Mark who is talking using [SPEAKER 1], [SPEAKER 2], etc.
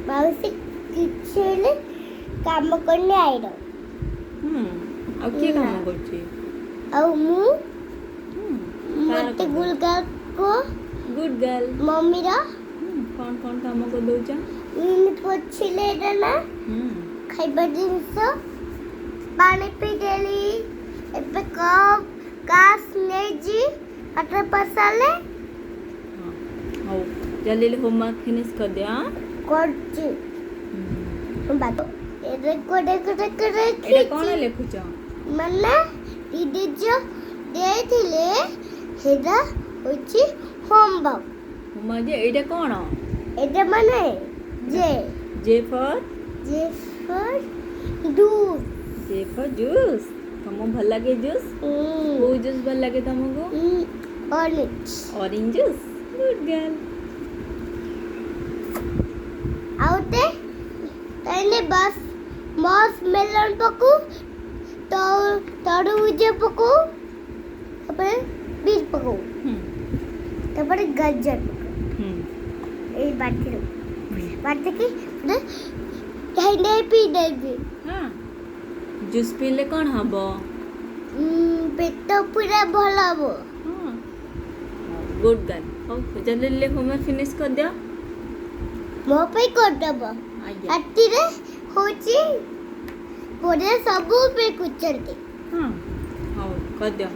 [SPEAKER 1] ମାଉସୀ କିଛି ହେଲେ କାମ କରିନି ଆଇର।
[SPEAKER 2] ଆଉ କିଏ କାମ କରୁଛି?
[SPEAKER 1] ଆଉ ମୁଁ
[SPEAKER 2] କାହାର
[SPEAKER 1] ମତେ
[SPEAKER 2] କାମ?
[SPEAKER 1] ଗୁଲଗାକୁ
[SPEAKER 2] ଗୁଡ୍ ଗାର୍ଲ।
[SPEAKER 1] ମମ୍ମିର
[SPEAKER 2] କଣ କାମ କରିଦଉଛ?
[SPEAKER 1] ପୋଛିଲେ ଏଇଟା ନା ଖାଇବା ଜିନିଷ ପାଣି ପିଇଦେଲି। ଏବେ କପ୍ ଗ୍ଲାସ୍ ନେଇଛି ପାଠ ପସାଲେ
[SPEAKER 2] ହଉ ଜଲ୍ଦି ହୋମୱାର୍କ ଫିନିଶ କରିଦିଅ।
[SPEAKER 1] କରୁଛି
[SPEAKER 2] ଏଇଟା କଣ ଲେଖୁଛ?
[SPEAKER 1] ମାନେ ଦିଦି ଯୋ ଦେଇଥିଲେ ସେଇଟା ହଉଛି ହୋମୱାର୍କ।
[SPEAKER 2] ହୋମୱାର୍କ ଯେ ଏଇଟା କଣ?
[SPEAKER 1] এটা মানে যে
[SPEAKER 2] J for
[SPEAKER 1] দুধ।
[SPEAKER 2] J for juice। ତମକୁ ଭଲ ଲାଗେ ଜୁସ୍? କୋଉ ଜୁସ୍ ଭଲ ଲାଗେ ତମକୁ?
[SPEAKER 1] Orange.
[SPEAKER 2] Orange juice. Good girl.
[SPEAKER 1] ଆଉ ତାହେଲେ ବସ୍ ମେଲନ ପକଉ ତରଭୁଜ ପକଉ ତାପରେ ବିଟ୍ ପକଉ ତାପରେ ଗାଜର ପକଉ এই ବାଟିକି ପିଇଦେବି।
[SPEAKER 2] ଜୁସ୍ ପିଇଲେ କ'ଣ ହବ?
[SPEAKER 1] ପେଟ ପୁରା ଭଲ ହବ।
[SPEAKER 2] Good girl. ହଉ ଜଲ୍ଦି ହୋମୱାର୍କ ଫିନିଶ କରିଦିଅ।
[SPEAKER 1] ମୋ ପାଇଁ କରିଦେବ। ରାତିରେ ହଉଛି ପରେ ସବୁ ପେକୁଛନ୍ତି।
[SPEAKER 2] ହଉ କରିଦିଅ।